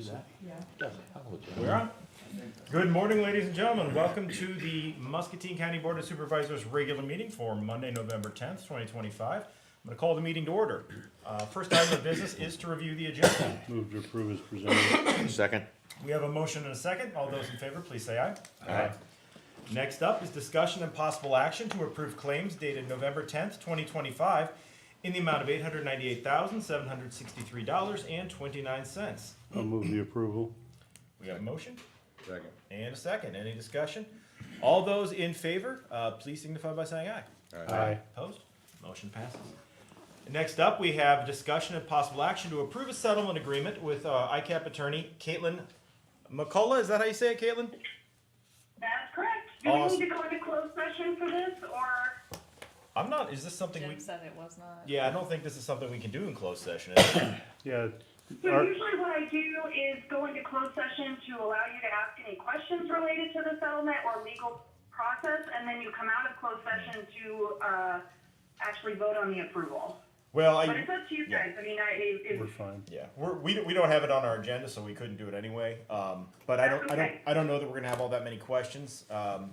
do that? Yeah. We're on. Good morning, ladies and gentlemen. Welcome to the Muscatine County Board of Supervisors regular meeting for Monday, November 10th, 2025. I'm going to call the meeting to order. First item of business is to review the agenda. Move to approve as presented. Second. We have a motion and a second. All those in favor, please say aye. Aye. Next up is discussion and possible action to approve claims dated November 10th, 2025 in the amount of $898,763.29. I'll move the approval. We got a motion Second. and a second. Any discussion? All those in favor, please signify by saying aye. Aye. Opposed? Motion passes. Next up, we have discussion and possible action to approve a settlement agreement with ICAP attorney Caitlin McCullough. Is that how you say it, Caitlin? That's correct. Do Awesome. we need to go into closed session for this, or? I'm not, is this something we, Jim said it was not. yeah, I don't think this is something we can do in closed session, is it? Yeah, So our- usually what I do is go into closed session to allow you to ask any questions related to the settlement or legal process, and then you come out of closed session to actually vote on the approval. Well, But it's up to you yeah. guys. I mean, we're fine. yeah, we don't have it on our agenda, so we couldn't do it anyway. But I don't know that we're gonna have all that many questions. no,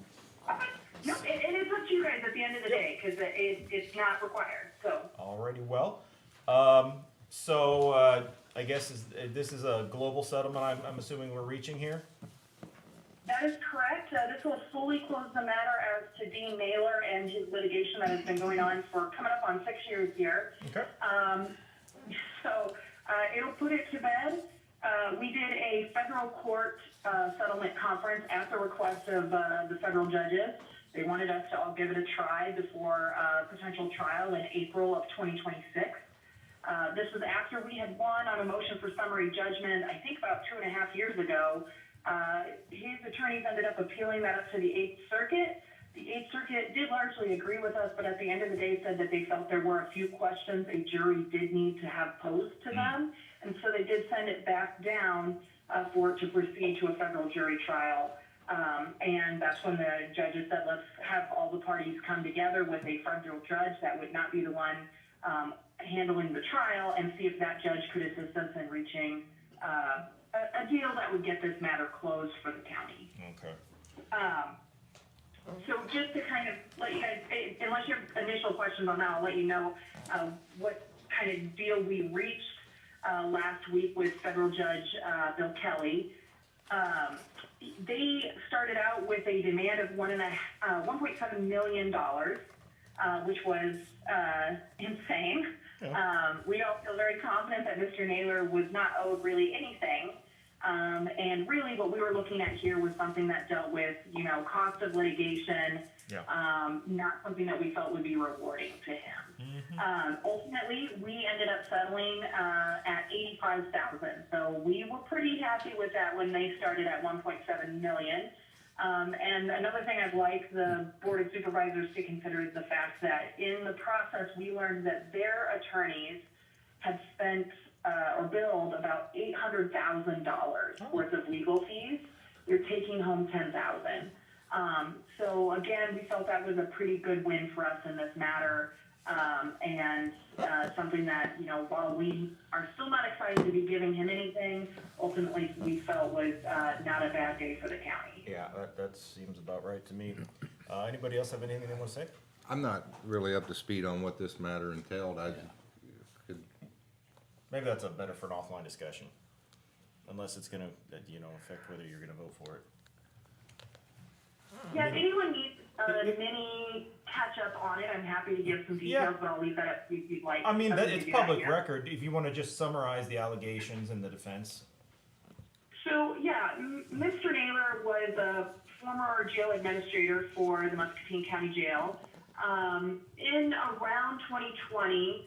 it is up to you guys at the end of the day, because it's not required, so. Alrighty, well, so I guess this is a global settlement. I'm assuming we're reaching here. That is correct. This will fully close the matter as to Dean Naylor and his litigation that has been going on for coming up on 6 years here. Okay. So it'll put it to bed. We did a federal court settlement conference at the request of the federal judges. They wanted us to all give it a try before potential trial in April of 2026. This was after we had won on a motion for summary judgment, I think about 2.5 years ago. His attorneys ended up appealing that up to the 8th Circuit. The 8th Circuit did largely agree with us, but at the end of the day said that they felt there were a few questions a jury did need to have posed to them, and so they did send it back down for it to proceed to a federal jury trial. And that's when the judges said, let's have all the parties come together with a federal judge that would not be the one handling the trial, and see if that judge could assist us in reaching a deal that would get this matter closed for the county. Okay. So just to kind of let you guys, unless you have initial questions on that, I'll let you know what kind of deal we reached last week with federal judge Bill Kelly. They started out with a demand of $1.7 million, which was insane. We all feel very confident that Mr. Naylor was not owed really anything. And really what we were looking at here was something that dealt with, cost of litigation, not something that we felt would be rewarding to him. Ultimately, we ended up settling at $85,000. So we were pretty happy with that when they started at $1.7 million. And another thing I'd like the Board of Supervisors to consider is the fact that in the process, we learned that their attorneys had spent or billed about $800,000 worth of legal fees. You're taking home $10,000. So again, we felt that was a pretty good win for us in this matter, and something that, while we are still not excited to be giving him anything, ultimately we felt was not a bad day for the county. Yeah, that seems about right to me. Anybody else have anything they want to say? I'm not really up to speed on what this matter entailed. Maybe that's a better for an offline discussion, unless it's gonna, affect whether you're gonna vote for it. Yeah, if anyone needs a mini catch-up on it, I'm happy to give some details, but I'll leave that up to you if you'd like. I mean, us to it's do public here. record. If you want to just summarize the allegations and the defense. So, yeah, Mr. Naylor was a former jail administrator for the Muscatine County Jail. In around 2020,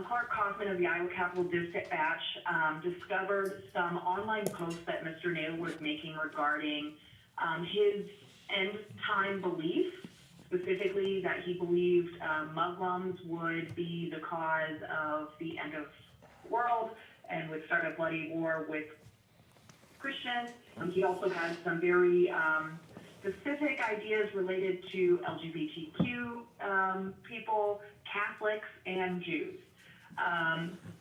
Clark Kaufman of the Iowa Capital Dispatch discovered some online posts that Mr. Naylor was making regarding his end-time belief, specifically that he believed Muslims would be the cause of the end of the world and would start a bloody war with Christians. He also had some very specific ideas related to LGBTQ people, Catholics, and Jews.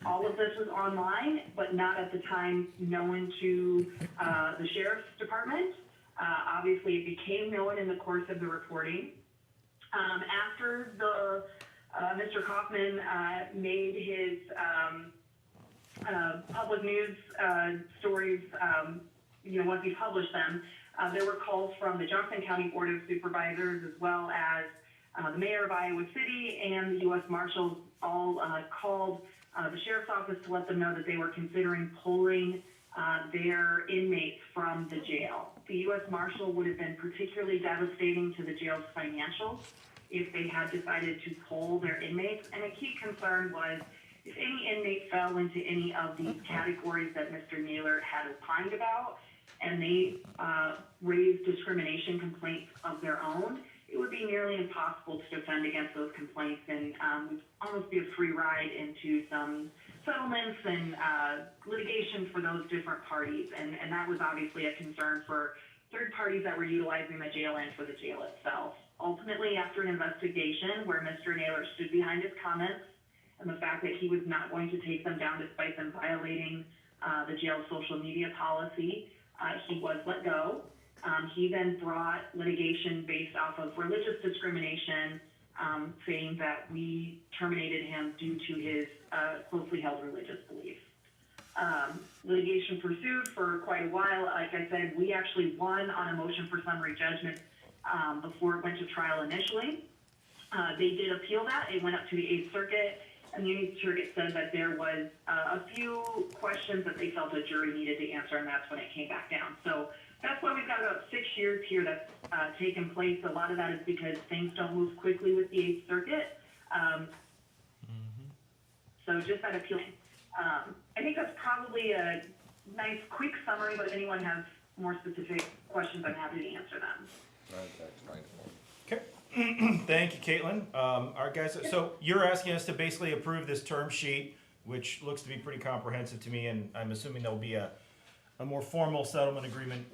All of this was online, but not at the time known to the sheriff's department. Obviously, it became known in the course of the reporting. After Mr. Kaufman made his public news stories, once he published them, there were calls from the Johnson County Board of Supervisors, as well as the mayor of Iowa City and the U.S. Marshals all called the sheriff's office to let them know that they were considering pulling their inmates from the jail. The U.S. Marshal would have been particularly devastating to the jail's financials if they had decided to pull their inmates. And a key concern was if any inmate fell into any of these categories that Mr. Naylor had opined about, and they raised discrimination complaints of their own, it would be nearly impossible to defend against those complaints and would almost be a free ride into some settlements and litigation for those different parties. And that was obviously a concern for third parties that were utilizing the jail and for the jail itself. Ultimately, after an investigation where Mr. Naylor stood behind his comments and the fact that he was not going to take them down despite them violating the jail's social media policy, he was let go. He then brought litigation based off of religious discrimination, saying that we terminated him due to his closely held religious beliefs. Litigation pursued for quite a while. Like I said, we actually won on a motion for summary judgment before it went to trial initially. They did appeal that. It went up to the 8th Circuit, and the 8th Circuit said that there was a few questions that they felt a jury needed to answer, and that's when it came back down. So that's why we've got about 6 years here that's taken place. A lot of that is because things don't move quickly with the 8th Circuit. So just that appeal. I think that's probably a nice, quick summary, but if anyone has more specific questions, I'm happy to answer them. Okay. Thank you, Caitlin. All right, guys, so you're asking us to basically approve this term sheet, which looks to be pretty comprehensive to me, and I'm assuming there'll be a more formal settlement agreement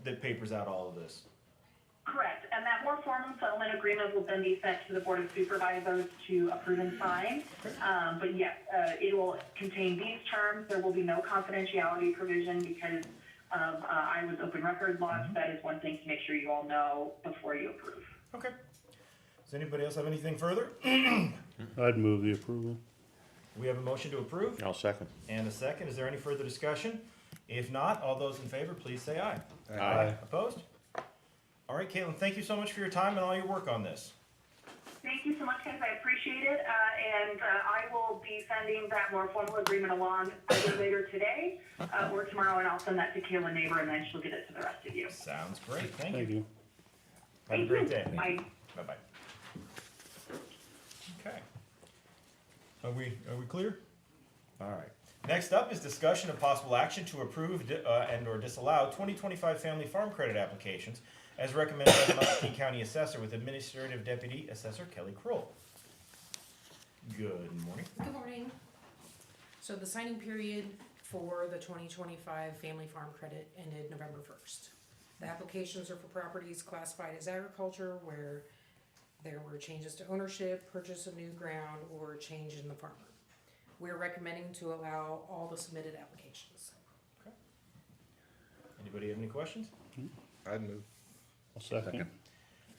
that papers out all of this. Correct, and that more formal settlement agreement will then be sent to the Board of Supervisors to approve and sign. But yes, it will contain these terms. There will be no confidentiality provision because of Iowa's open record laws. That is one thing to make sure you all know before you approve. Okay. Does anybody else have anything further? I'd move the approval. We have a motion to approve I'll second. and a second. Is there any further discussion? If not, all those in favor, please say aye. Aye. Opposed? All right, Caitlin, thank you so much for your time and all your work on this. Thank you so much, guys. I appreciate it. And I will be sending that more formal agreement along either later today or tomorrow, and I'll send that to Kayla Neighbor, and then she'll get it to the rest of you. Sounds great. Thank Thank you. you. Have a great day. Bye. Bye-bye. Okay. Are we clear? All right. Next up is discussion of possible action to approve and or disallow 2025 Family Farm Credit applications as recommended by the Muscatine County Assessor with Administrative Deputy Assessor Kelly Kroll. Good morning. Good morning. So the signing period for the 2025 Family Farm Credit ended November 1st. The applications are for properties classified as agriculture where there were changes to ownership, purchase of new ground, or change in the farmer. We're recommending to allow all the submitted applications. Okay. Anybody have any questions? I'd move. I'll second.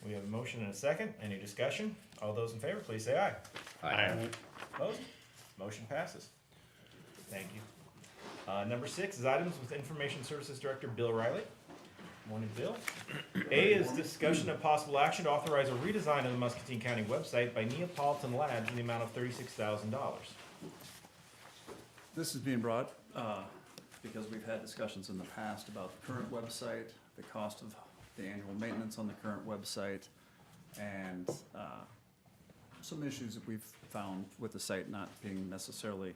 We have a motion and a second. Any discussion? All those in favor, please say aye. Aye. Opposed? Motion passes. Thank you. Number 6 is items with Information Services Director Bill Riley. Morning, Bill. A is discussion of possible action to authorize a redesign of the Muscatine County website by Neapolitan Labs in the amount of $36,000. This is being brought because we've had discussions in the past about the current website, the cost of the annual maintenance on the current website, and some issues that we've found with the site not being necessarily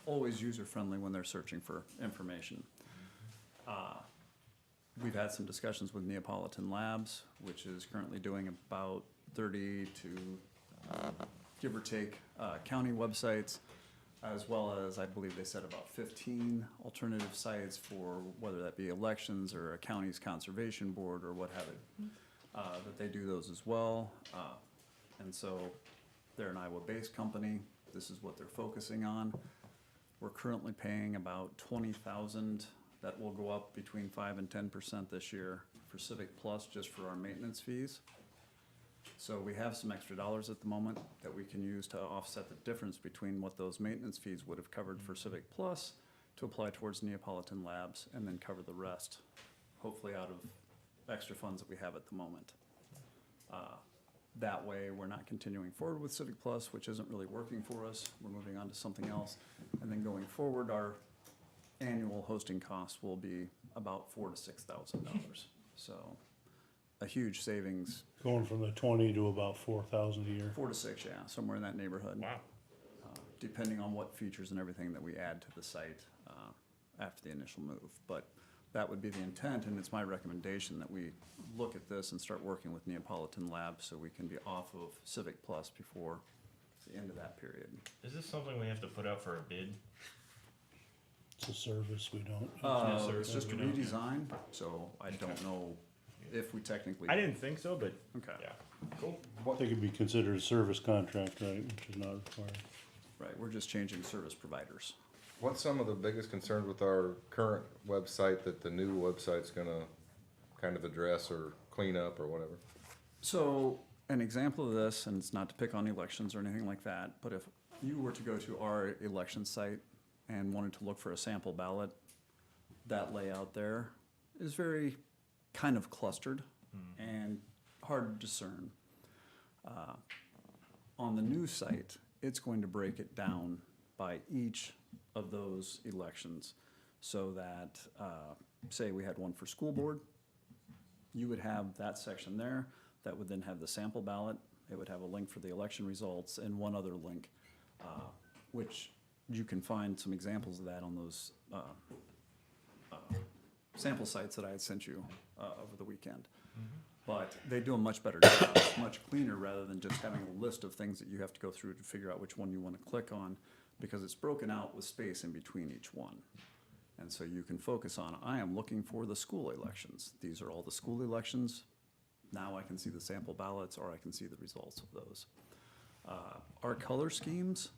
always user-friendly when they're searching for information. We've had some discussions with Neapolitan Labs, which is currently doing about 30 to give or take county websites, as well as I believe they said about 15 alternative sites for whether that be elections or a county's conservation board or what have it, that they do those as well. And so they're an Iowa-based company. this is what they're focusing on. We're currently paying about 20,000. That will go up between 5 and 10% this year for Civic Plus, just for our maintenance fees. So we have some extra dollars at the moment that we can use to offset the difference between what those maintenance fees would have covered for Civic Plus to apply towards Neapolitan Labs, and then cover the rest, hopefully out of extra funds that we have at the moment. That way, we're not continuing forward with Civic Plus, which isn't really working for us. We're moving on to something else. And then going forward, our annual hosting costs will be about $4,000 to $6,000. So a huge savings, Going from the 20 to about 4,000 a year. 4 to 6, yeah, somewhere in that neighborhood. Wow. Depending on what features and everything that we add to the site after the initial move. But that would be the intent, and it's my recommendation that we look at this and start working with Neapolitan Labs so we can be off of Civic Plus before the end of that period. Is this something we have to put out for a bid? It's a service we don't. It's just a redesign, so I don't know if we technically. I didn't think so, but Okay, yeah, cool. I think it'd be considered a service contract, right, which is not required. right, we're just changing service providers. What's some of the biggest concerns with our current website that the new website's gonna kind of address or clean up or whatever? So, an example of this, and it's not to pick on elections or anything like that, but if you were to go to our election site and wanted to look for a sample ballot, that layout there is very kind of clustered and hard to discern. On the new site, it's going to break it down by each of those elections, so that, say we had one for school board, you would have that section there that would then have the sample ballot. It would have a link for the election results and one other link, which you can find some examples of that on those sample sites that I had sent you over the weekend. But they do a much better job, it's much cleaner, rather than just having a list of things that you have to go through to figure out which one you want to click on, because it's broken out with space in between each one. And so you can focus on, I am looking for the school elections. These are all the school elections. Now I can see the sample ballots, or I can see the results of those. Our color schemes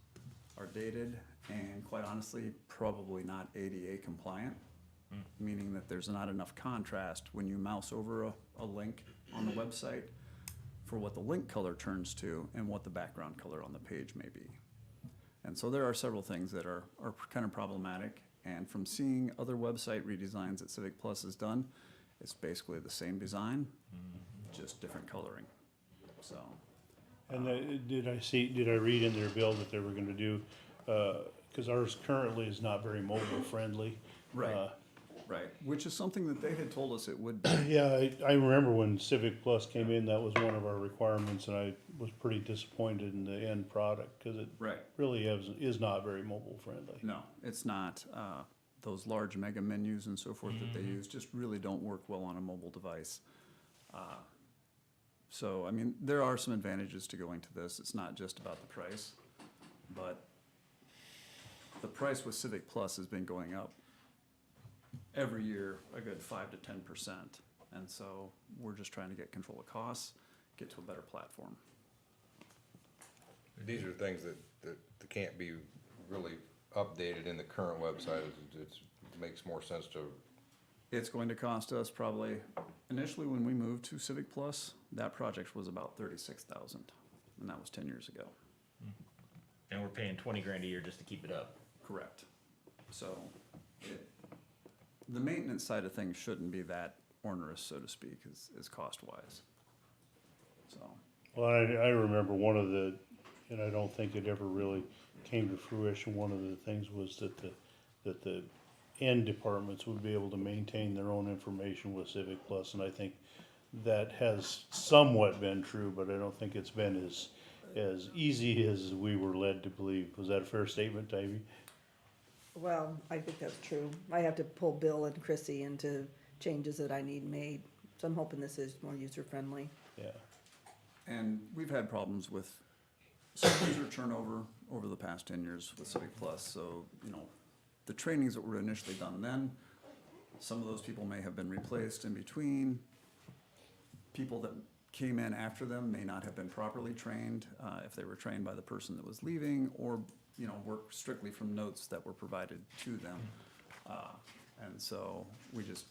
are dated and, quite honestly, probably not ADA compliant, meaning that there's not enough contrast when you mouse over a link on the website for what the link color turns to and what the background color on the page may be. And so there are several things that are kind of problematic, and from seeing other website redesigns that Civic Plus has done, it's basically the same design, just different coloring, so. And did I read in their bill that they were gonna do, cause ours currently is not very mobile friendly. Right. Right, which is something that they had told us it would be. Yeah, I remember when Civic Plus came in, that was one of our requirements, and I was pretty disappointed in the end product, cause it Right. really is not very mobile friendly. No, it's not. Those large mega menus and so forth that they use just really don't work well on a mobile device. So, I mean, there are some advantages to going to this. It's not just about the price, but the price with Civic Plus has been going up every year a good 5 to 10%. And so we're just trying to get control of costs, get to a better platform. These are things that can't be really updated in the current website. It makes more sense to. It's going to cost us probably, initially when we moved to Civic Plus, that project was about $36,000, and that was 10 years ago. And we're paying 20 grand a year just to keep it up. Correct. So, the maintenance side of things shouldn't be that onerous, so to speak, is cost-wise. So, Well, I remember one of the, and I don't think it ever really came to fruition, one of the things was that the end departments would be able to maintain their own information with Civic Plus, and I think that has somewhat been true, but I don't think it's been as easy as we were led to believe. Was that a fair statement, Ivy? Well, I think that's true. I have to pull Bill and Chrissy into changes that I need made, so I'm hoping this is more user-friendly. Yeah. and we've had problems with some user turnover over the past 10 years with Civic Plus. So, the trainings that were initially done then, some of those people may have been replaced in between. People that came in after them may not have been properly trained, if they were trained by the person that was leaving, or, you know, work strictly from notes that were provided to them. And so we just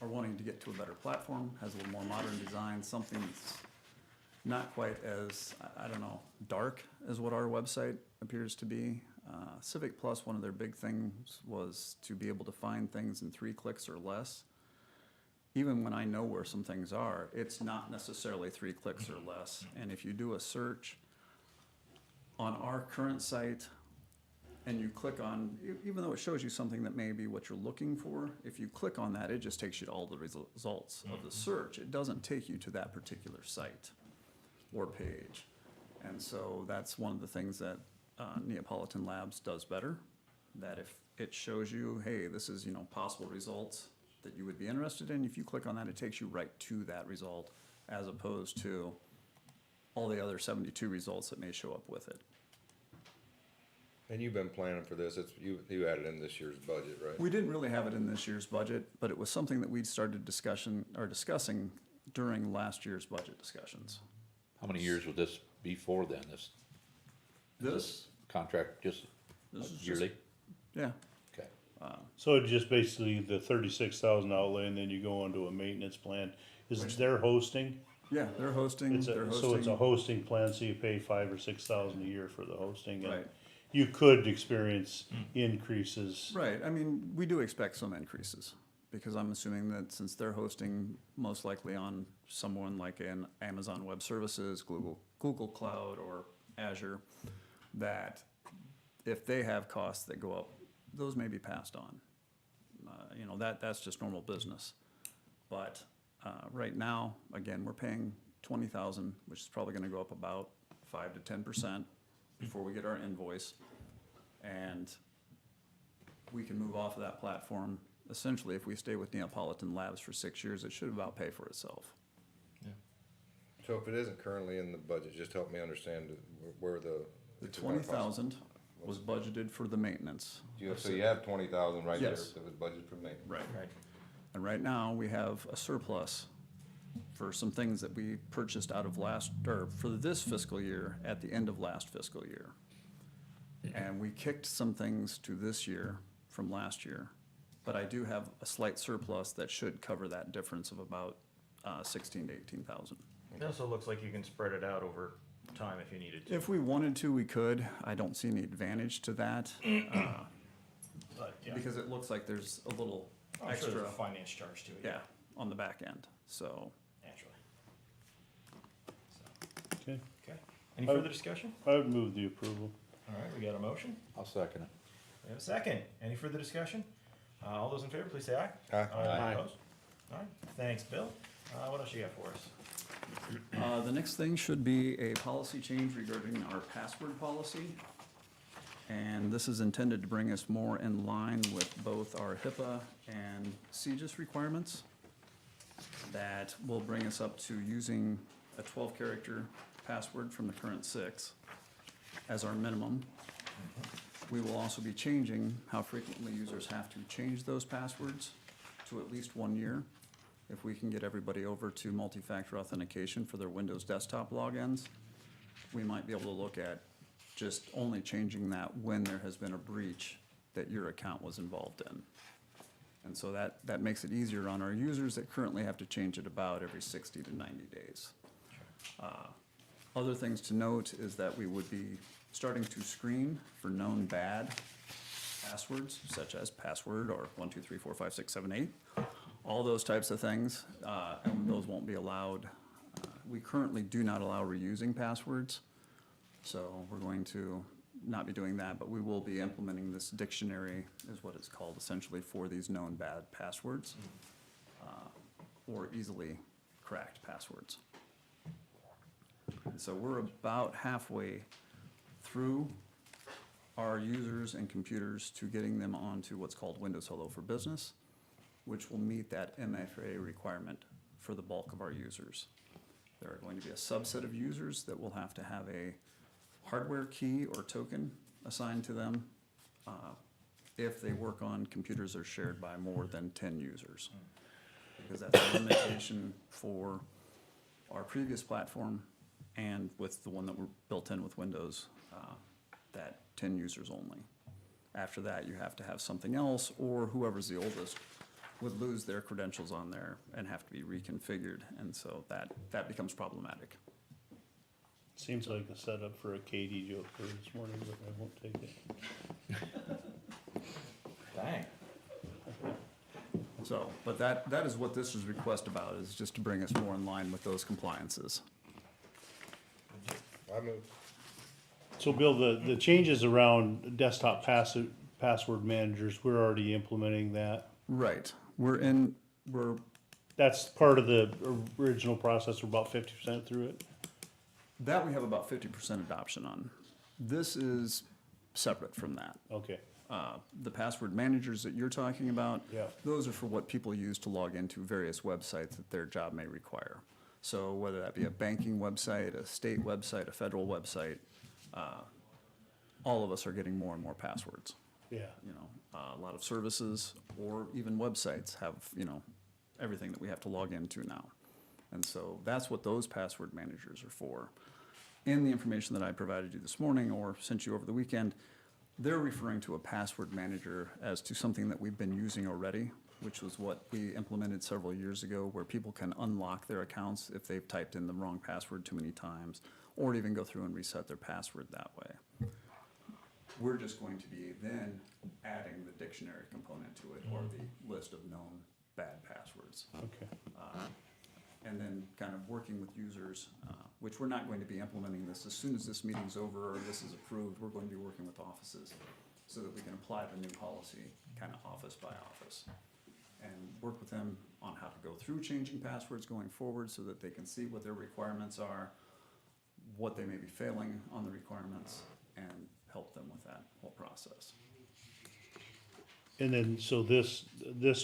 are wanting to get to a better platform, has a little more modern design, something that's not quite as, I don't know, dark as what our website appears to be. Civic Plus, one of their big things was to be able to find things in 3 clicks or less. Even when I know where some things are, it's not necessarily 3 clicks or less. And if you do a search on our current site and you click on, even though it shows you something that may be what you're looking for, if you click on that, it just takes you to all the results of the search. It doesn't take you to that particular site or page. And so that's one of the things that Neapolitan Labs does better, that if it shows you, hey, this is, you know, possible results that you would be interested in, if you click on that, it takes you right to that result, as opposed to all the other 72 results that may show up with it. And you've been planning for this, you added in this year's budget, right? We didn't really have it in this year's budget, but it was something that we'd started discussing during last year's budget discussions. How many years would this be for then, this contract, just This is just- yearly? Yeah, Okay. So it just basically the 36,000 outlay, and then you go onto a maintenance plan. Is it their hosting? yeah, they're hosting, So it's a hosting plan, so you pay 5,000 or 6,000 a year for the hosting. And Right. you could experience increases. Right, I mean, we do expect some increases, because I'm assuming that since they're hosting most likely on someone like an Amazon Web Services, Google Cloud, or Azure, that if they have costs that go up, those may be passed on. You know, that's just normal business. But right now, again, we're paying 20,000, which is probably gonna go up about 5 to 10% before we get our invoice. And we can move off of that platform. Essentially, if we stay with Neapolitan Labs for 6 years, it should about pay for itself. So if it isn't currently in the budget, just help me understand where the. The 20,000 was budgeted for the maintenance. So you have 20,000 right there Yes. that was budgeted for me. Right. Right. And right now, we have a surplus for some things that we purchased out of for this fiscal year, at the end of last fiscal year. And we kicked some things to this year from last year. But I do have a slight surplus that should cover that difference of about 16 to 18,000. It also looks like you can spread it out over time if you needed to. If we wanted to, we could. I don't see any advantage to that, But, yeah. because it looks like there's a little I'm sure extra, there's a finance charge to it. yeah, on the back end, so. Naturally. Okay. Okay. Any further discussion? I would move the approval. All right, we got a motion. I'll second it. We have a second. Any further discussion? All those in favor, please say aye. Aye. Opposed? All right, thanks, Bill. What else you got for us? The next thing should be a policy change regarding our password policy. And this is intended to bring us more in line with both our HIPAA and CJIS requirements. That will bring us up to using a 12-character password from the current 6 as our minimum. We will also be changing how frequently users have to change those passwords to at least 1 year. If we can get everybody over to multi-factor authentication for their Windows desktop logins, we might be able to look at just only changing that when there has been a breach that your account was involved in. And so that makes it easier on our users that currently have to change it about every 60 to 90 days. Other things to note is that we would be starting to screen for known bad passwords, such as password or 1, 2, 3, 4, 5, 6, 7, 8. All those types of things, and those won't be allowed. We currently do not allow reusing passwords, so we're going to not be doing that, but we will be implementing this dictionary, is what it's called essentially, for these known bad passwords, or easily cracked passwords. And so we're about halfway through our users and computers to getting them onto what's called Windows Hello for Business, which will meet that MFA requirement for the bulk of our users. There are going to be a subset of users that will have to have a hardware key or token assigned to them if they work on computers that are shared by more than 10 users. Because that's a limitation for our previous platform and with the one that we're built in with Windows, that 10 users only. After that, you have to have something else, or whoever's the oldest would lose their credentials on there and have to be reconfigured, and so that becomes problematic. Seems like a setup for a Katie joke for this morning, but I won't take it. Dang. So, but that is what this is request about, is just to bring us more in line with those compliances. I move. So Bill, the changes around desktop password managers, we're already implementing that. Right, That's part of the original process, we're about 50% through it. that we have about 50% adoption on. This is separate from that. Okay, The password managers that you're talking about, Yeah. those are for what people use to log into various websites that their job may require. So whether that be a banking website, a state website, a federal website, all of us are getting more and more passwords. yeah, You know, a lot of services or even websites have, everything that we have to log into now. And so that's what those password managers are for. In the information that I provided you this morning or sent you over the weekend, they're referring to a password manager as to something that we've been using already, which was what we implemented several years ago, where people can unlock their accounts if they've typed in the wrong password too many times, or even go through and reset their password that way. We're just going to be then adding the dictionary component to it, or the list of known bad passwords. okay. And then kind of working with users, which we're not going to be implementing this as soon as this meeting's over or this is approved. We're going to be working with offices so that we can apply the new policy kind of office by office, and work with them on how to go through changing passwords going forward so that they can see what their requirements are, what they may be failing on the requirements, and help them with that whole process. And then, so this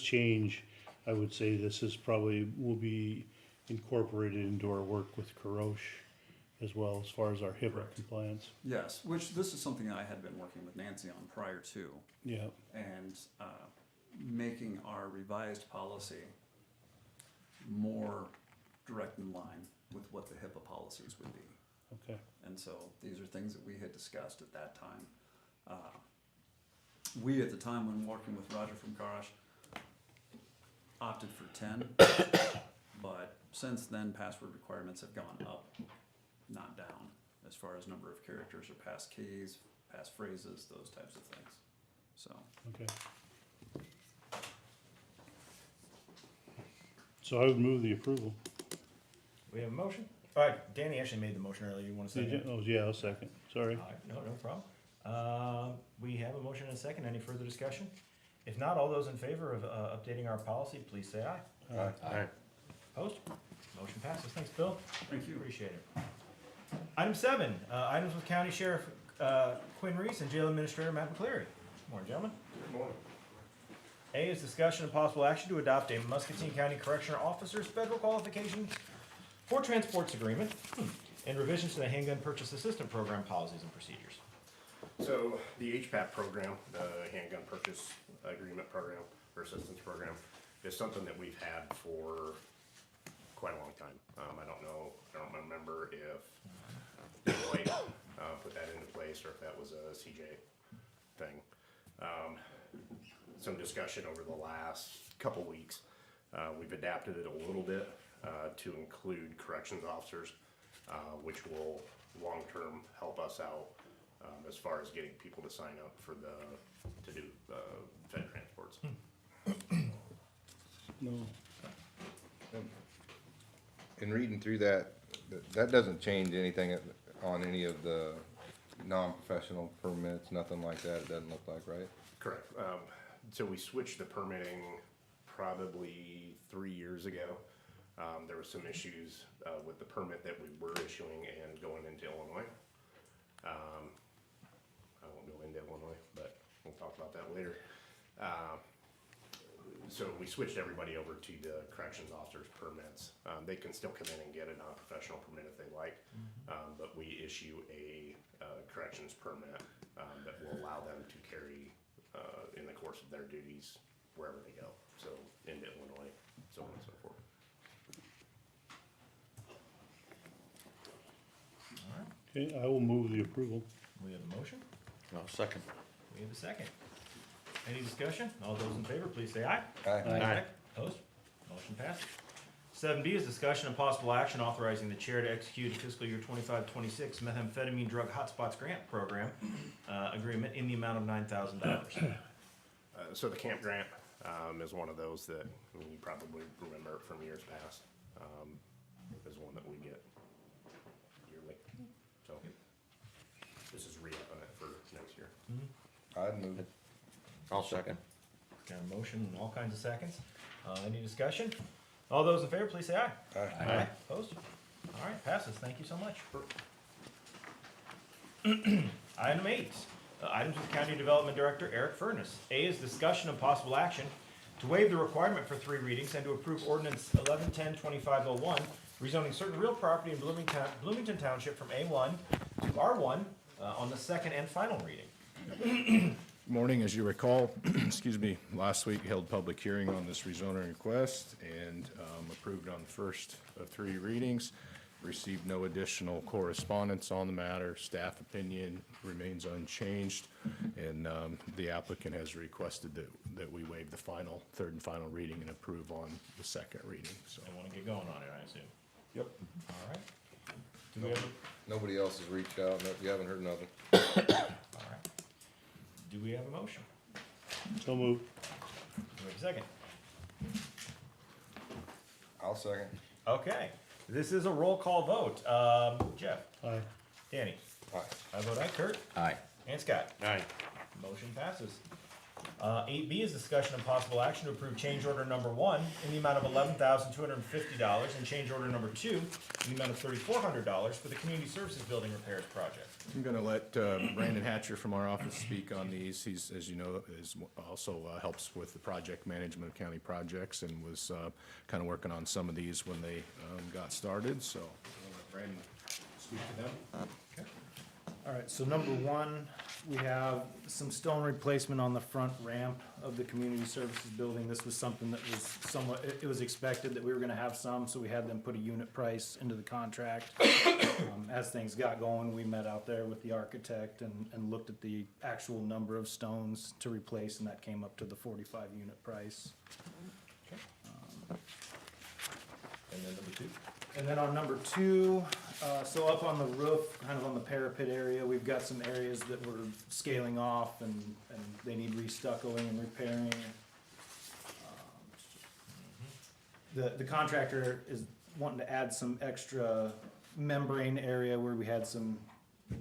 change, I would say this is probably, will be incorporated into our work with Karosh as well, as far as our HIPAA Correct. compliance. Yes, which this is something I had been working with Nancy on prior to. Yeah, And making our revised policy more direct in line with what the HIPAA policies would be. okay, And so these are things that we had discussed at that time. We, at the time when working with Roger from Karash, opted for 10, but since then, password requirements have gone up, not down, as far as number of characters or pass keys, pass phrases, those types of things. So, okay. So I would move the approval. We have a motion? All right, Danny actually made the motion earlier. You want to say? Did you? Oh, yeah, I'll second, sorry. All right, no problem. We have a motion and a second. Any further discussion? If not, all those in favor of updating our policy, please say aye. Aye. Opposed? Motion passes. Thanks, Bill. thank you. Appreciate it. Item 7, items with County Sheriff Quinn Reese and Jail Administrator Matt McCleary. Morning, gentlemen. Good morning. A is discussion and possible action to adopt a Muscatine County Correctional Officer's Federal Qualification for Transports Agreement and revisions to the Handgun Purchase Assistant Program policies and procedures. So the HPAP program, the Handgun Purchase Agreement Program or Assistance Program, is something that we've had for quite a long time. I don't remember if Deloitte put that into place or if that was a CJ thing. Some discussion over the last couple weeks. We've adapted it a little bit to include corrections officers, which will long-term help us out as far as getting people to sign up for to do Fed transports. No, In reading through that, that doesn't change anything on any of the non-professional permits, nothing like that, it doesn't look like, right? Correct. So we switched the permitting probably 3 years ago. There were some issues with the permit that we were issuing and going into Illinois. I won't go into Illinois, but we'll talk about that later. So we switched everybody over to the corrections officers permits. They can still come in and get a non-professional permit if they like, but we issue a corrections permit that will allow them to carry in the course of their duties wherever they go. So into Illinois, so on and so forth. Okay, I will move the approval. We have a motion, No, second. we have a second. Any discussion? All those in favor, please say aye. Aye. Opposed? Motion passes. 7B is discussion and possible action authorizing the chair to execute a fiscal year 25-26 methamphetamine drug hotspots grant program agreement in the amount of $9,000. So the camp grant, is one of those that you probably remember from years past. Is one that we get yearly. So this is re-upping it for next year. I'd move it. I'll second. Got a motion and all kinds of seconds. Any discussion? All those in favor, please say aye. Aye. Opposed? All right, passes. Thank you so much. Item 8, items with County Development Director Eric Furness. A is discussion and possible action to waive the requirement for 3 readings and to approve ordinance 1110-2501, rezoning certain real property in Bloomington Township from A1 to R1 on the second and final reading. Morning, as you recall, excuse me, last week held public hearing on this rezoning request and approved on the first of 3 readings. Received no additional correspondence on the matter. Staff opinion remains unchanged, and the applicant has requested that we waive the third and final reading and approve on the second reading, so. I want to get going on it, I assume. Yep. All right. Do we have Nobody else has reached out, you haven't heard nothing. all right. Do we have a motion? So moved. Do we have a second? I'll second. Okay, this is a roll call vote. Jeff, Aye. Danny, Aye. I vote aye. Kurt, Aye. and Scott. Aye. Motion passes. 8B is discussion and possible action to approve change order number 1 in the amount of $11,250 and change order number 2 in the amount of $3,400 for the Community Services Building Repairs Project. I'm gonna let Brandon Hatcher from our office speak on these. He's, as you know, also helps with the project management of county projects and was kind of working on some of these when they got started, so I'll let Brandon speak to them. All right, so number 1, we have some stone replacement on the front ramp of the community services building. This was something that was somewhat, it was expected that we were gonna have some, so we had them put a unit price into the contract. As things got going, we met out there with the architect and looked at the actual number of stones to replace, and that came up to the 45 unit price. And then number 2. And then on number 2, so up on the roof, kind of on the parapet area, we've got some areas that we're scaling off and they need restuccoing and repairing. The contractor is wanting to add some extra membrane area where we had some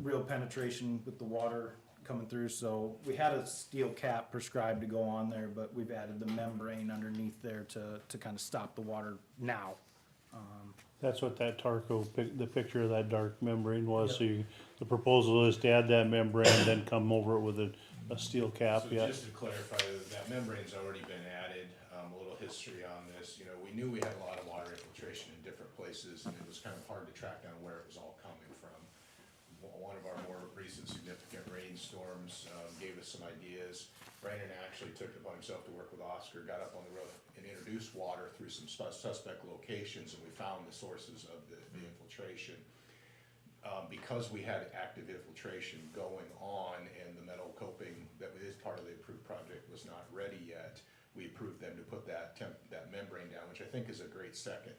real penetration with the water coming through. So we had a steel cap prescribed to go on there, but we've added the membrane underneath there to kind of stop the water now. That's what that Tarco, the picture of that dark membrane was, so the proposal is to add that membrane, then come over it with a steel cap, So yeah. just to clarify, that membrane's already been added. A little history on this, we knew we had a lot of water infiltration in different places, and it was kind of hard to track down where it was all coming from. One of our more recent significant rainstorms gave us some ideas. Brandon actually took it upon himself to work with Oscar, got up on the roof and introduced water through some suspect locations, and we found the sources of the infiltration. Because we had active infiltration going on and the metal coping that is part of the approved project was not ready yet, we approved them to put that membrane down, which I think is a great second,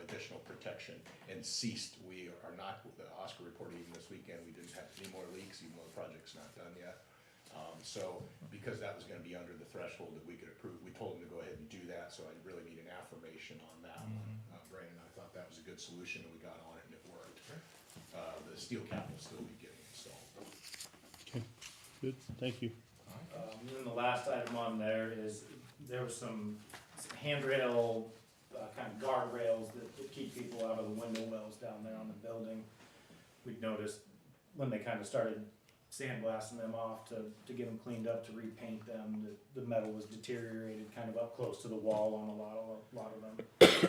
additional protection, and ceased. We are not, the Oscar reported even this weekend, we didn't have any more leaks, even though the project's not done yet. So because that was gonna be under the threshold that we could approve, we told them to go ahead and do that, so I really need an affirmation on that one. Brandon and I thought that was a good solution, and we got on it and it worked. The steel cap will still be getting installed. Okay, good, thank you. And then the last item on there was some handrail, kind of guardrails that keep people out of the window wells down there on the building. We'd noticed when they kind of started sandblasting them off to get them cleaned up, to repaint them, the metal was deteriorated kind of up close to the wall on a lot of them.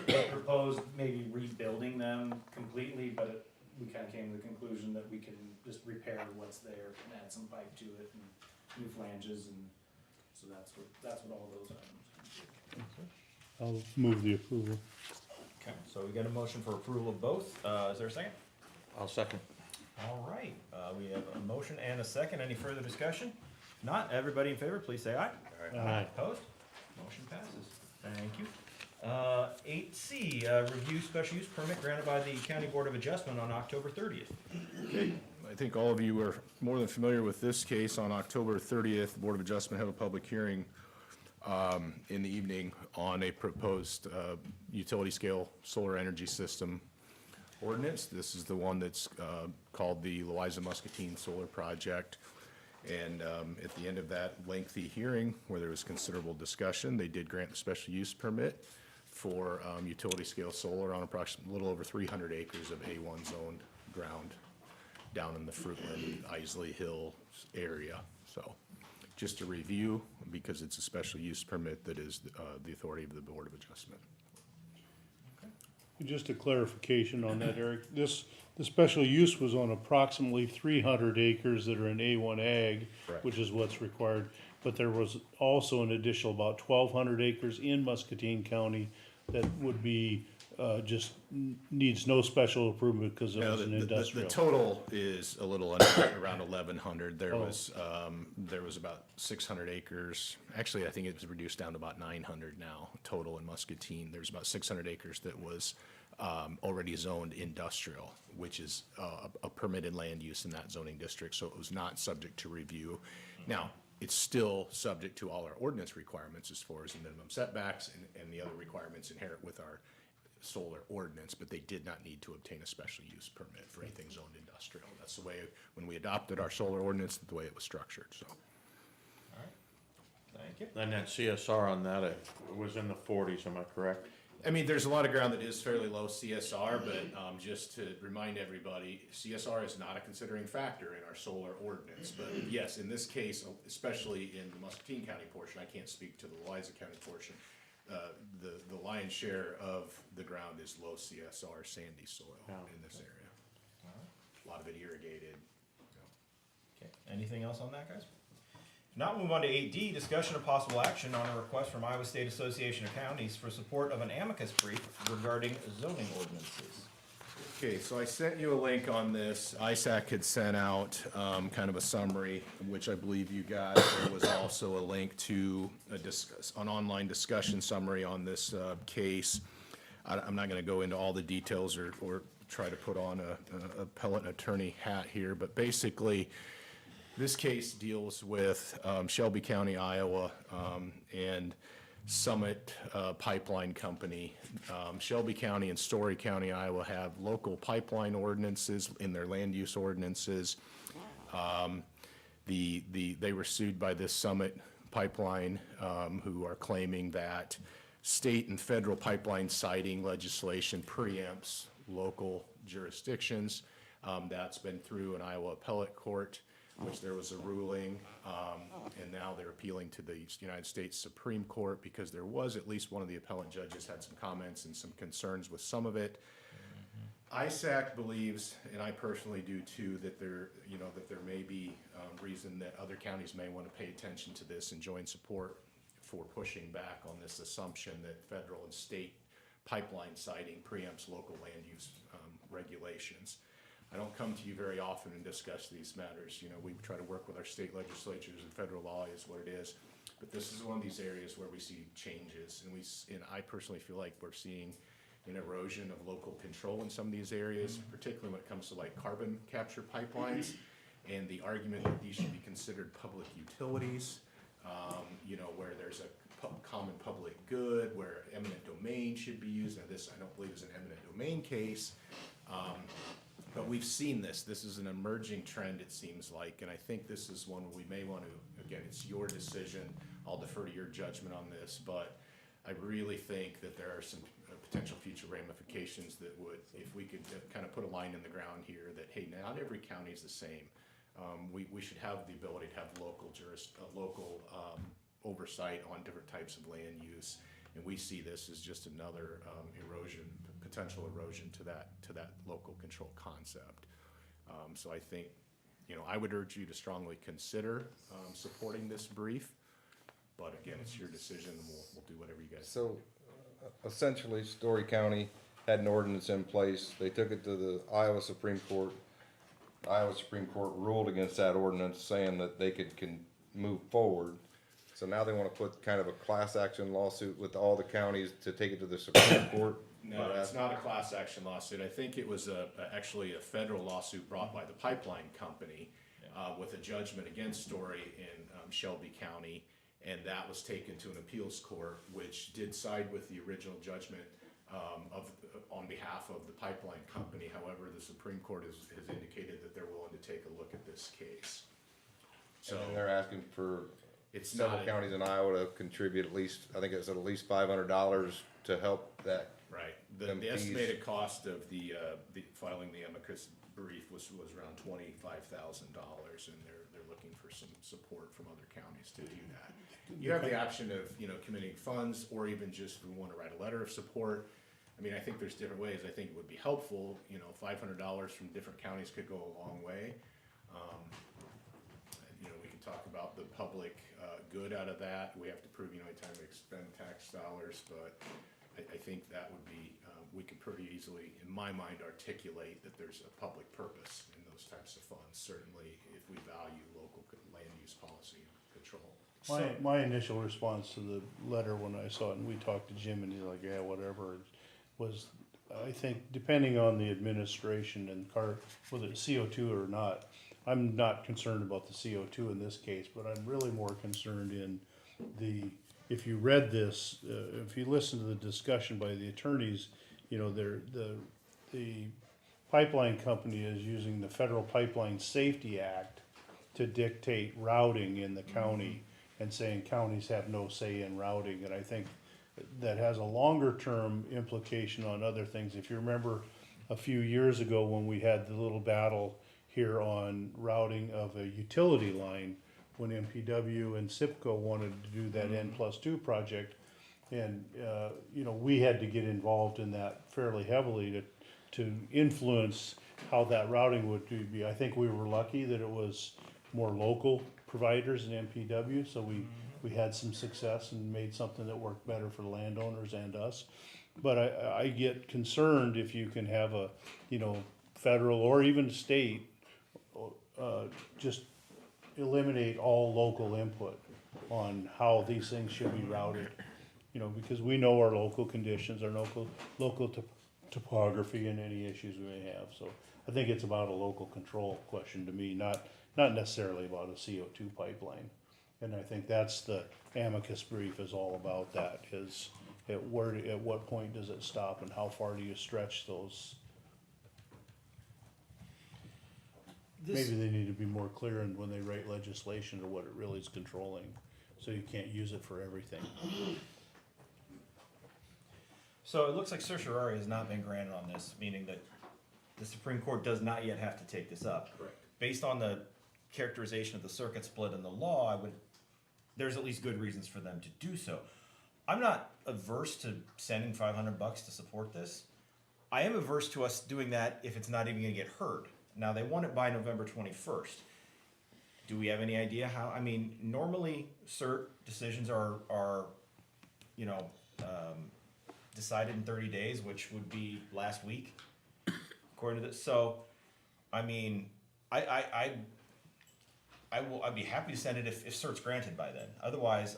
We proposed maybe rebuilding them completely, but we kind of came to the conclusion that we can just repair what's there and add some pipe to it and new flanges, and so that's what all those items. I'll move the approval. Okay, so we got a motion for approval of both. Is there a second? I'll second. All right, we have a motion and a second. Any further discussion? Not, everybody in favor, please say aye. Aye. Opposed? Motion passes. Thank you. 8C, review special use permit granted by the County Board of Adjustment on October 30th. Okay, I think all of you are more than familiar with this case. On October 30th, the Board of Adjustment held a public hearing in the evening on a proposed utility scale solar energy system ordinance. This is the one that's called the Muscatine Solar Project. And at the end of that lengthy hearing, where there was considerable discussion, they did grant the special use permit for utility scale solar on approximately a little over 300 acres of A1 zoned ground down in the Fruitland, Isley Hill area. So just a review, because it's a special use permit that is the authority of the Board of Adjustment. Just a clarification on that, Eric. The special use was on approximately 300 acres that are in A1 ag, Correct. which is what's required. But there was also an additional about 1,200 acres in Muscatine County that would be, needs no special improvement because it was an The industrial. total is a little under, around 1,100. There Oh. was about 600 acres. Actually, I think it was reduced down to about 900 now, total in Muscatine. There's about 600 acres that was already zoned industrial, which is a permitted land use in that zoning district, so it was not subject to review. Now, it's still subject to all our ordinance requirements as far as the minimum setbacks and the other requirements inherent with our solar ordinance, but they did not need to obtain a special use permit for anything zoned industrial. That's the way, when we adopted our solar ordinance, the way it was structured, so. All right, thank you. And that CSR on that, it was in the 40s, am I correct? I mean, there's a lot of ground that is fairly low CSR, but just to remind everybody, CSR is not a considering factor in our solar ordinance. But yes, in this case, especially in the Muscatine County portion, I can't speak to the Eliza County portion, the lion's share of the ground is low CSR sandy soil in this area. A lot of it irrigated. Okay, anything else on that, guys? If not, we'll move on to 8D, discussion of possible action on a request from Iowa State Association of Counties for support of an amicus brief regarding zoning ordinances. Okay, so I sent you a link on this. ISAC had sent out kind of a summary, which I believe you got. There was also a link to an online discussion summary on this case. I'm not going to go into all the details or try to put on a appellate attorney hat here, but basically, this case deals with Shelby County, Iowa, and Summit Pipeline Company. Shelby County and Story County, Iowa have local pipeline ordinances in their land use ordinances. They were sued by this Summit Pipeline, who are claiming that state and federal pipeline siting legislation preempts local jurisdictions. That's been through an Iowa appellate court, which there was a ruling, and now they're appealing to the United States Supreme Court because there was at least one of the appellant judges had some comments and some concerns with some of it. ISAC believes, and I personally do too, that there may be reason that other counties may want to pay attention to this and join support for pushing back on this assumption that federal and state pipeline siting preempts local land use regulations. I don't come to you very often and discuss these matters. You know, we try to work with our state legislatures, and federal law is what it is. But this is one of these areas where we see changes, and I personally feel like we're seeing an erosion of local control in some of these areas, particularly when it comes to like carbon capture pipelines, and the argument that these should be considered public utilities, where there's a common public good, where eminent domain should be used. Now this, I don't believe is an eminent domain case. But we've seen this. This is an emerging trend, it seems like, and I think this is one where we may want to, again, it's your decision. I'll defer to your judgment on this, but I really think that there are some potential future ramifications that would, if we could kind of put a line in the ground here that, hey, not every county is the same. We should have the ability to have local oversight on different types of land use, and we see this as just another potential erosion to that local control concept. So I think, I would urge you to strongly consider supporting this brief, but again, it's your decision, and we'll do whatever you guys. So essentially, Story County had an ordinance in place. They took it to the Iowa Supreme Court. Iowa Supreme Court ruled against that ordinance, saying that they can move forward. So now they wanna put kind of a class action lawsuit with all the counties to take it to the Supreme Court. No, it's not a class action lawsuit. I think it was actually a federal lawsuit brought by the pipeline company with a judgment against Story in Shelby County. And that was taken to an appeals court, which did side with the original judgment on behalf of the pipeline company. However, the Supreme Court has indicated that they're willing to take a look at this case. So So they're asking for it's several not, counties in Iowa to contribute at least, I think it's at least $500 to help that. right. them The fees. estimated cost of the filing the amicus brief was around $25,000, and they're looking for some support from other counties to do that. You have the option of, committing funds, or even just if we want to write a letter of support. I mean, I think there's different ways. I think it would be helpful, $500 from different counties could go a long way. We can talk about the public good out of that. We have to prove, anytime we expend tax dollars, but I think that would be, we could pretty easily, in my mind, articulate that there's a public purpose in those types of funds, certainly if we value local land use policy and control. My initial response to the letter when I saw it, and we talked to Jim, and he's like, yeah, whatever, was, I think, depending on the administration and whether it's CO2 or not, I'm not concerned about the CO2 in this case, but I'm really more concerned in if you read this, if you listen to the discussion by the attorneys, the pipeline company is using the Federal Pipeline Safety Act to dictate routing in the county, and saying counties have no say in routing, and I think that has a longer term implication on other things. If you remember a few years ago when we had the little battle here on routing of a utility line, when MPW and SIPCO wanted to do that N+2 project, and we had to get involved in that fairly heavily to influence how that routing would be. I think we were lucky that it was more local providers in MPW, so we had some success and made something that worked better for the landowners and us. But I get concerned if you can have a, federal or even state, just eliminate all local input on how these things should be routed. Because we know our local conditions, our local topography, and any issues we may have. So I think it's about a local control question to me, not necessarily about a CO2 pipeline. And I think that's the amicus brief is all about, that is at what point does it stop, and how far do you stretch those? Maybe they need to be more clear in when they write legislation to what it really is controlling, so you can't use it for everything. So it looks like certiorari has not been granted on this, meaning that the Supreme Court does not yet have to take this up. Correct. Based on the characterization of the circuit split in the law, there's at least good reasons for them to do so. I'm not averse to sending $500 to support this. I am averse to us doing that if it's not even gonna get heard. Now, they want it by November 21st. Do we have any idea how? I mean, normally cert decisions are decided in 30 days, which would be last week, according to this. So, I mean, I'd be happy to send it if cert's granted by then. Otherwise,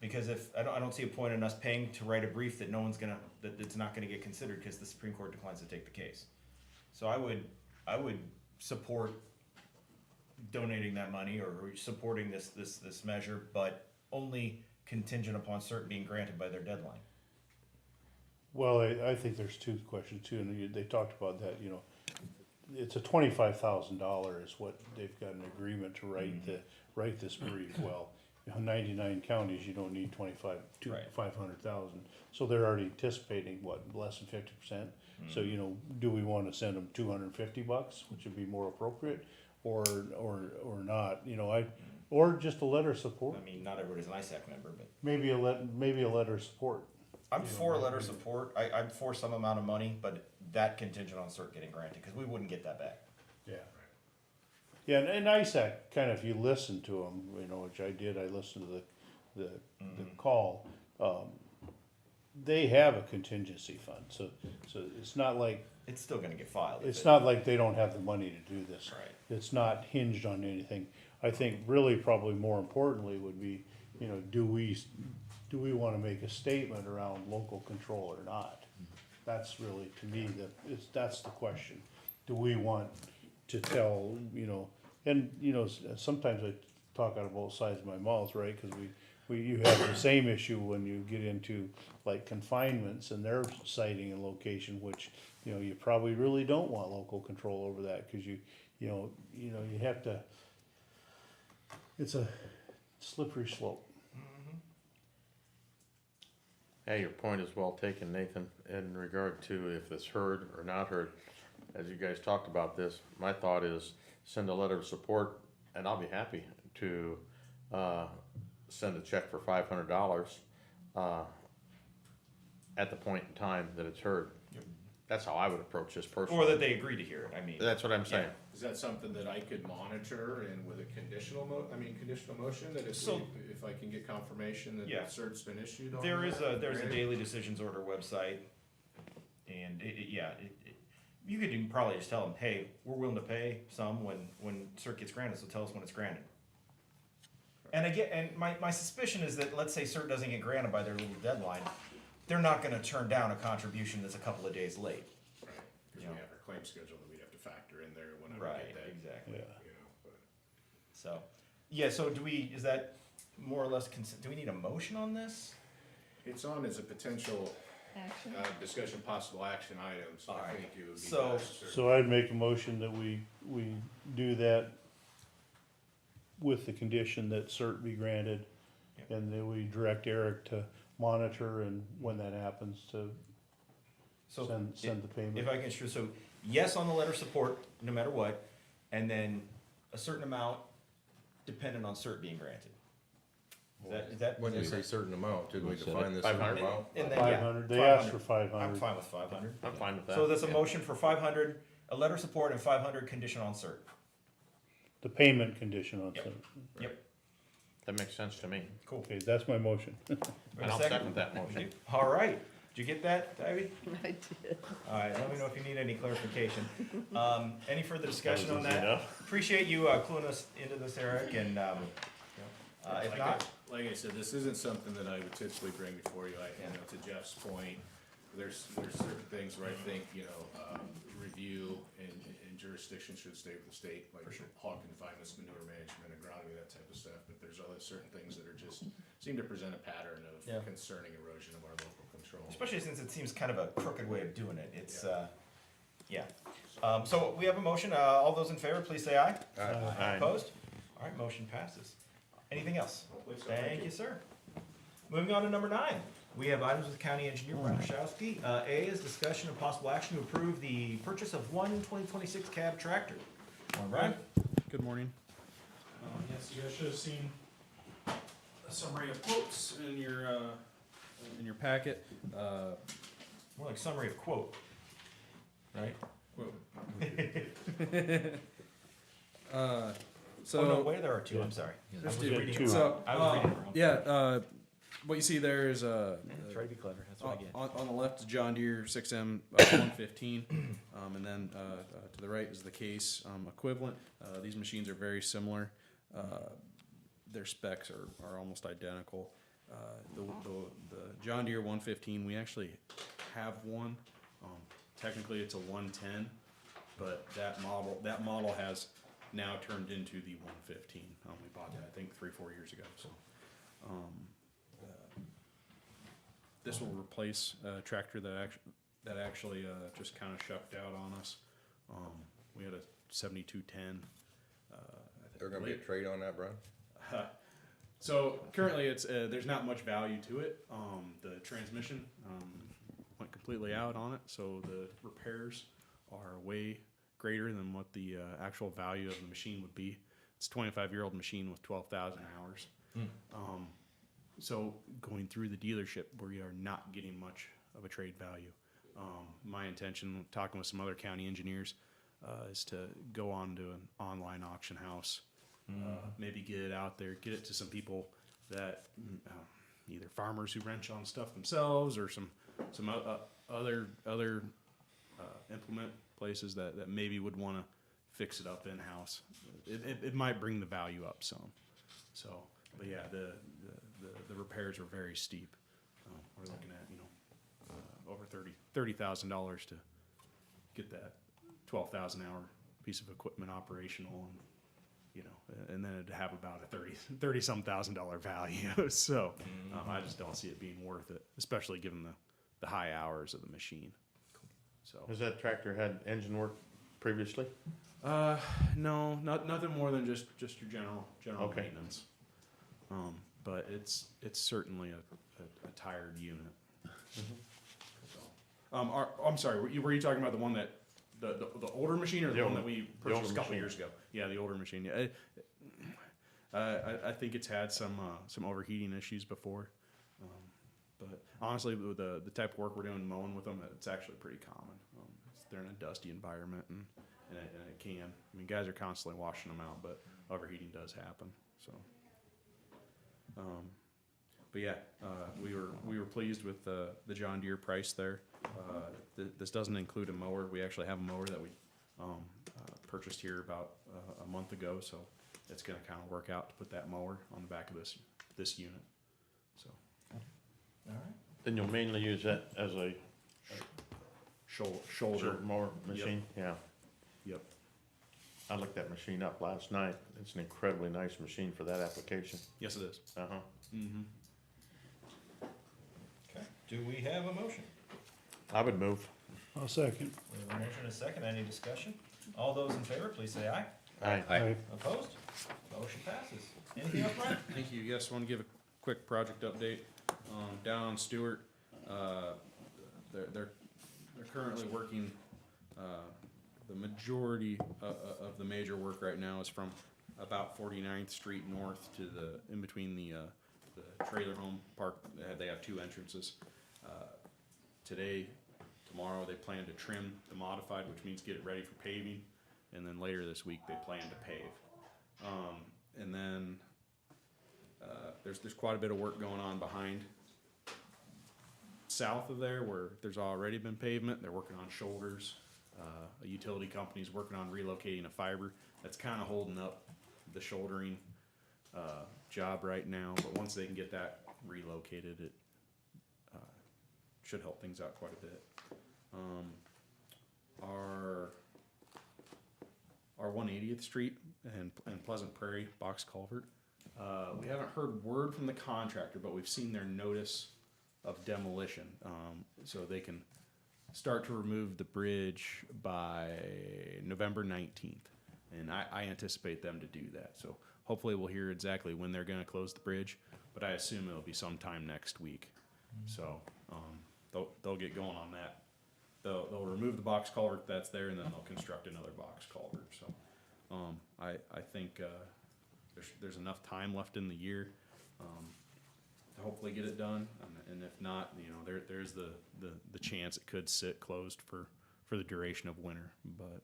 because if I don't see a point in us paying to write a brief that that it's not gonna get considered because the Supreme Court declines to take the case. So I would support donating that money or supporting this measure, but only contingent upon cert being granted by their deadline. Well, I think there's two questions too, and they talked about that, it's a $25,000 is what they've got an agreement to write this brief. Well, 99 counties, you don't need 500,000. So they're already anticipating less than 50%. So, do we want to send them $250, which would be more appropriate, or not? Or just a letter of support. I mean, not everybody's an ISAC member, but Maybe a letter of support. I'm for a letter of support. I'm for some amount of money, but that contingent on cert getting granted, because we wouldn't get that back. Yeah. Yeah, and ISAC, kind of, if you listen to them, which I did, I listened to the call, they have a contingency fund, so it's not like, It's still gonna get filed. if it's it- not like they don't have the money to do this. Right. It's not hinged on anything. I think really probably more importantly would be, you know, do we wanna make a statement around local control or not? That's really, to me, that's the question. Do we want to tell, you know, and, you know, sometimes I talk out of both sides of my mouth, right? Cause you have the same issue when you get into like confinements and their siting and location, which, you know, you probably really don't want local control over that, cause you have to, it's a slippery slope. Hey, your point is well taken, Nathan, in regard to if it's heard or not heard. As you guys talked about this, my thought is send a letter of support, and I'll be happy to, send a check for $500, at the point in time that it's heard. That's how I would approach this personally. Or that they agree to hear it, I mean. That's what I'm saying. Is that something that I could monitor and with a conditional conditional motion, that So- if I can get confirmation that the Yeah. cert's been issued on There's that? a Right? daily decisions order website, and you could even probably just tell them, hey, we're willing to pay some when cert gets granted, so tell us when it's granted. And again, and my suspicion is that, let's say cert doesn't get granted by their little deadline, they're not gonna turn down a contribution that's a couple of days late. Right, cause You we know. have our claim schedule that we'd have to factor in there whenever we Right, get that, exactly. Yeah. you know, but. So, yeah, so is that more or less do we need a motion on this? It's on as a potential, Action. discussion, possible action items, so I Alright. think it would be So- best to- So I'd make a motion that we do that with the condition that cert be granted, Yep. and that we direct Eric to monitor, and when that happens, to So send the if payment. I can, so yes on the letter of support, no matter what, and then a certain amount dependent on cert being granted. Is that? When you say certain amount, did we We said define this? 500? certain amount? And then, Five yeah, hundred, they asked for 500. 500. I'm fine with 500. I'm fine with that. So that's a Yeah. motion for 500, a letter of support and 500 condition on cert. The payment condition on Yep. cert. Yep, That makes sense to me. cool. Okay, that's my motion. We have And a I'll second that motion. All right, did you get that, Ivy? I did. All right, let me know if you need any clarification. Any further discussion on That was easy that? enough. Appreciate you cluing us into this, Eric, and if Like not, Like I said, this isn't something that I would typically bring before you, to Jeff's point, there's certain things where I think, review and jurisdiction should stay with the state, like hog confinements, manure management, agronomy, that type of stuff, but there's other certain things that are just, seem to present a pattern Yeah. of concerning erosion of our local control. especially since it seems kind of a crooked way of doing it, it's, yeah. So we have a motion, all those in favor, please say aye. Aye. Opposed? All right, motion passes. Anything else? Thank you, sir. Moving on to number 9, we have items with the county engineer, Brian Rashowski. A is discussion of possible action to approve the purchase of one 2026 cab tractor. All right, Good morning. Yes, you guys should have seen a summary of quotes in your packet. more like summary of quote, right? So Oh, no, wait, there are two, I'm sorry. I was We got reading it two. wrong. So, I was reading it wrong. yeah, what you see there is Try to be clever, that's what I get. on the left is John Deere 6M 115, and then to the right is the Case equivalent. These machines are very similar. Their specs are almost identical. The John Deere 115, we actually have one. Technically, it's a 110, but that model has now turned into the 115. We bought that, I think, 3-4 years ago. So, this will replace a tractor that actually just kind of shucked out on us. We had a 7210. There gonna be a trade on that, Brian? So currently, it's there's not much value to it. The transmission went completely out on it, so the repairs are way greater than what the actual value of the machine would be. It's a 25-year-old machine with 12,000 hours. So going through the dealership, we are not getting much of a trade value. My intention, talking with some other county engineers, is to go on to an online auction house, maybe get it out there, get it to some people that either farmers who wrench on stuff themselves or some other implement places that maybe would want to fix it up in-house. It might bring the value up some. So, but yeah, the repairs are very steep. We're looking at, over $30,000 to get that 12,000 hour piece of equipment operational, and then it'd have about a $30-some thousand value. So, I just don't see it being worth it, especially given the high hours of the machine. So, Has that tractor had engine work previously? no, nothing more than just your general Okay. maintenance. But it's certainly a tired unit. So, I'm sorry. Were you talking about the one that the older machine or the one that we purchased a couple machine. years ago? Yeah, the older machine. Yeah, I think it's had some overheating issues before. But honestly, with the type of work we're doing mowing with them, it's actually pretty common. They're in a dusty environment, and it can. I mean, guys are constantly washing them out, but overheating does happen. So, but yeah, we were pleased with the John Deere price there. This doesn't include a mower. We actually have a mower that we purchased here about a month ago, so it's going to kind of work out to put that mower on the back of this unit. So, All right. Then you'll mainly use that as a shoulder. mower machine? Yeah. Yep. I looked that machine up last night. It's an incredibly nice machine for that application. Yes, it is. Uh-huh. Mm-hmm. Okay. Do we have a motion? I would move. I'll second. We have a motion and a second. Any discussion? All those in favor, please say aye. Aye. Opposed? Motion passes. Anything else, Brian? Thank you. Yes, I want to give a quick project update. Down on Stewart, they're currently working, the majority of the major work right now is from about 49th Street north to in between the trailer home park. They have two entrances. Today, tomorrow, they plan to trim the modified, which means get it ready for paving, and then later this week, they plan to pave. And then there's quite a bit of work going on behind south of there where there's already been pavement. They're working on shoulders. A utility company's working on relocating a fiber. That's kind of holding up the shouldering job right now. But once they can get that relocated, it should help things out quite a bit. Our 180th Street and Pleasant Prairie box culvert. We haven't heard word from the contractor, but we've seen their notice of demolition, so they can start to remove the bridge by November 19th, and I anticipate them to do that. So hopefully we'll hear exactly when they're going to close the bridge, but I assume it'll be sometime next week. So they'll get going on that. They'll remove the box culvert that's there, and then they'll construct another box culvert. So I think there's enough time left in the year to hopefully get it done, and if not, there's the chance it could sit closed for the duration of winter. But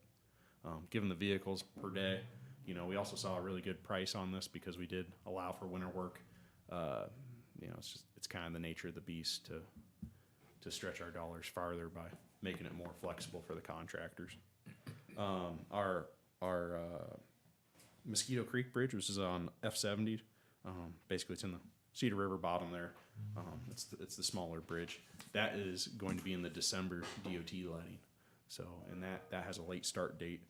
given the vehicles per day, we also saw a really good price on this because we did allow for winter work. It's kind of the nature of the beast to stretch our dollars farther by making it more flexible for the contractors. Our Mosquito Creek Bridge, which is on F70, basically it's in the Cedar River bottom there. It's the smaller bridge. That is going to be in the December DOT letting. So, and that has a late start date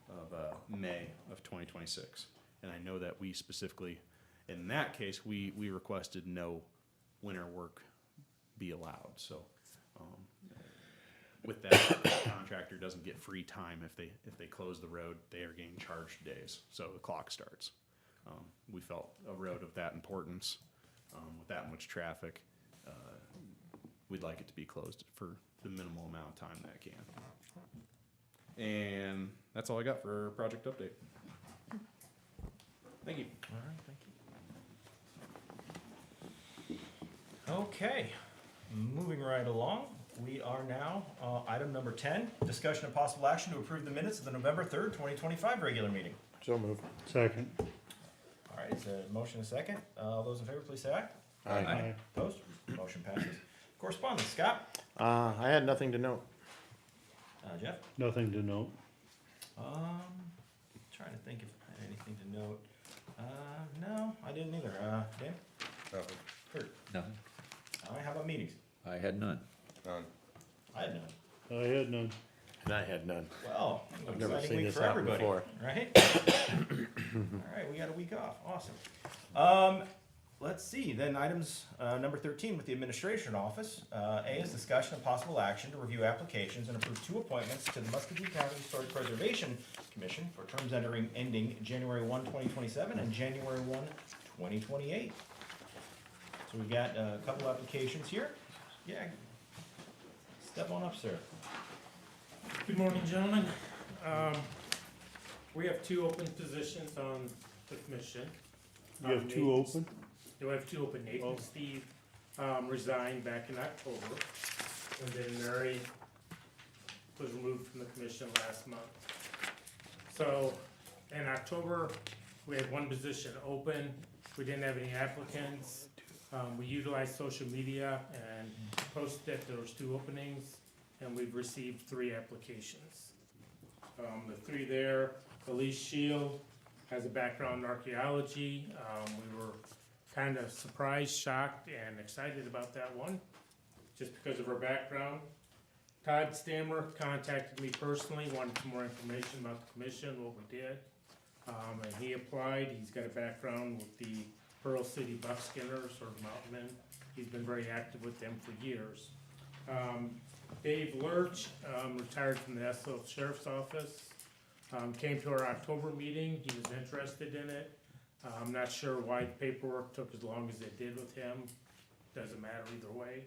of May of 2026. And I know that we specifically, in that case, we requested no winter work be allowed. So, with that, the contractor doesn't get free time if they close the road. They are getting charged days, so the clock starts. We felt a road of that importance, with that much traffic, we'd like it to be closed for the minimal amount of time that it can. And that's all I got for project update. Thank you. All right, thank you. Okay, moving right along. We are now, item number 10, discussion of possible action to approve the minutes of the November 3rd, 2025 regular meeting. So moved. Second. All right, is there a motion and a second? All those in favor, please say aye. Aye. Opposed? Motion passes. Correspondence, Scott? I had nothing to note. Jeff? Nothing to note. Trying to think if I had anything to note. No, I didn't either. Dan? Nothing. Kurt? None. How about meetings? I had none. None. I had none. I had none. And I had none. Well, I've never exciting seen week this for happen everybody, before. right? All right, we got a week off. Awesome. Let's see, then items, number 13 with the administration office. A is discussion of possible action to review applications and approve 2 appointments to the Muscatine County Historic Preservation Commission for terms ending January 1, 2027 and January 1, 2028. So we've got a couple applications here. Yeah. Step on up, sir. Good morning, gentlemen. We have 2 open positions on the commission. You have 2 open? Do I have 2 open? Nathan and Steve resigned back in October, and then Mary was removed from the commission last month. So in October, we had 1 position open. We didn't have any applicants. We utilized social media and posted that there was 2 openings, and we've received 3 applications. The 3 there, Elise Shield has a background in archaeology. We were kind of surprised, shocked, and excited about that one, just because of her background. Todd Stammer contacted me personally, wanted some more information about the commission, what we did. And he applied. He's got a background with the Pearl City Buckskinners or Mountain Men. He's been very active with them for years. Dave Lurch, retired from the Estill Sheriff's Office, came to our October meeting. He was interested in it. I'm not sure why the paperwork took as long as it did with him. Doesn't matter either way.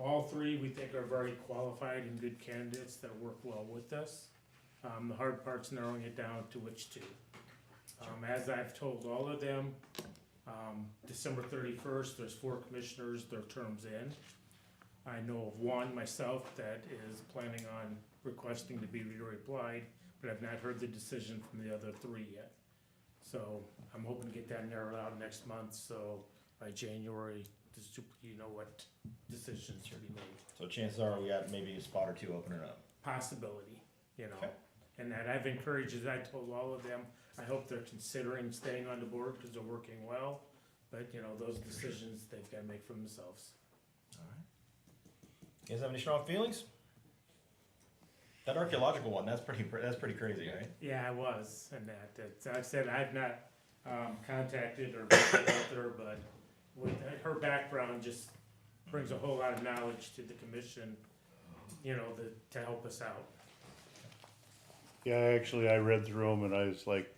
All 3 we think are very qualified and good candidates that work well with us. The hard part's narrowing it down to which 2. As I've told all of them, December 31st, there's 4 commissioners, their terms end. I know of 1 myself that is planning on requesting to be reapplied, but I've not heard the decision from the other 3 yet. So I'm hoping to get that narrowed out next month, so by January, you know what decisions should be made. So chances are we got maybe a spot or 2 opening up. Possibility, you know. Okay. And that I've encouraged, as I told all of them, I hope they're considering staying on the board because they're working well. But, you know, those decisions they've got to make for themselves. All right. You guys have any strong feelings? That archaeological one, that's pretty crazy, right? Yeah, I was, and that, I said I've not contacted or reached out to her, but with her background just brings a whole lot of knowledge to the commission, you know, to help us out. Yeah, actually, I read through them and I was like,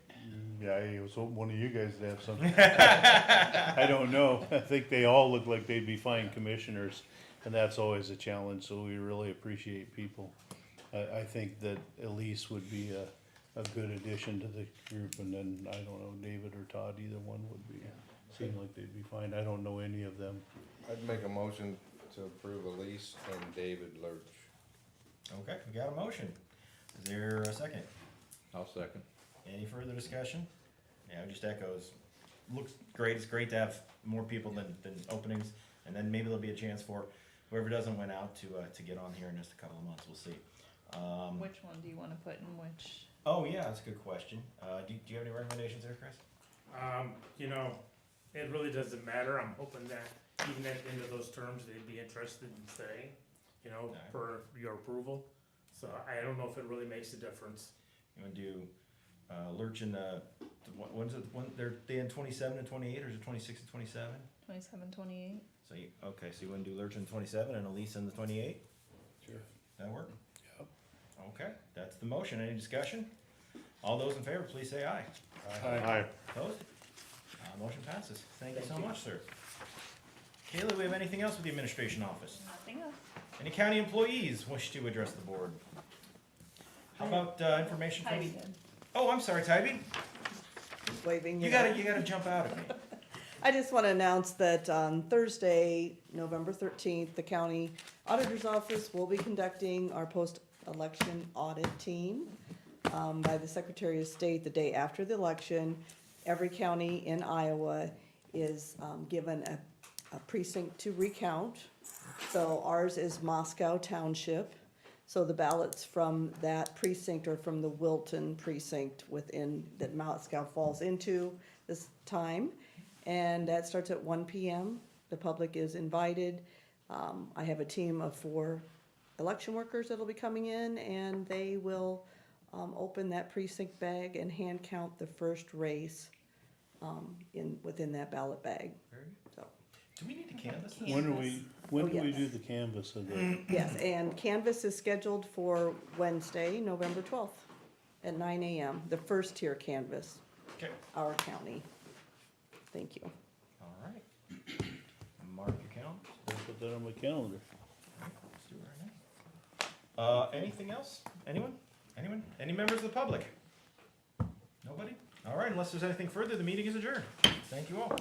yeah, I was hoping one of you guys to have something. I don't know. I think they all look like they'd be fine commissioners, and that's always a challenge, so we really appreciate people. I think that Elise would be a good addition to the group, and then, I don't know, David or Todd, either one would be, seem like they'd be fine. I don't know any of them. I'd make a motion to approve Elise and David Lurch. Okay, we got a motion. Is there a second? I'll second. Any further discussion? Yeah, it just echoes. Looks great. It's great to have more people than openings, and then maybe there'll be a chance for whoever doesn't win out to get on here in just a couple of months. We'll see. Which one do you wanna put in which? Oh yeah, that's a good question. Do you have any recommendations there, Chris? You know, it really doesn't matter. I'm hoping that even at the end of those terms, they'd be interested in staying, you know, for your approval. So I don't know if it really makes a difference. You want to do Lurch in when's it? They in 27 and 28, or is it 26 and 27? 27, 28? So you want to do Lurch in 27 and Elise in the 28? Sure. That work? Yep. Okay, that's the motion. Any discussion? All those in favor, please say aye. Aye. Opposed? Motion passes. Thank you so much, sir. Kayla, we have anything else with the administration office? Nothing else. Any county employees wish to address the board? How about information from? Oh, I'm sorry, Tybee. Just waving. You gotta jump out at me. I just want to announce that on Thursday, November 13th, the county auditor's office will be conducting our post-election audit team by the Secretary of State the day after the election. Every county in Iowa is given a precinct to recount. So ours is Moscow Township. So the ballots from that precinct or from the Wilton precinct within, that Moscow falls into this time. And that starts at 1 PM. The public is invited. I have a team of 4 election workers that'll be coming in, and they will open that precinct bag and hand count the first race within that ballot bag. Very good. So, Do we need to canvass this? When do we yes. do the canvas of the, yes, and canvass is scheduled for Wednesday, November 12th at 9 AM, the first tier canvass, Okay, our county. Thank you. all right. Mark your calendar. I'll put that on my calendar. Let's do it right now. Anything else? Anyone? Anyone? Any members of the public? Nobody? All right, unless there's anything further, the meeting is adjourned. Thank you all.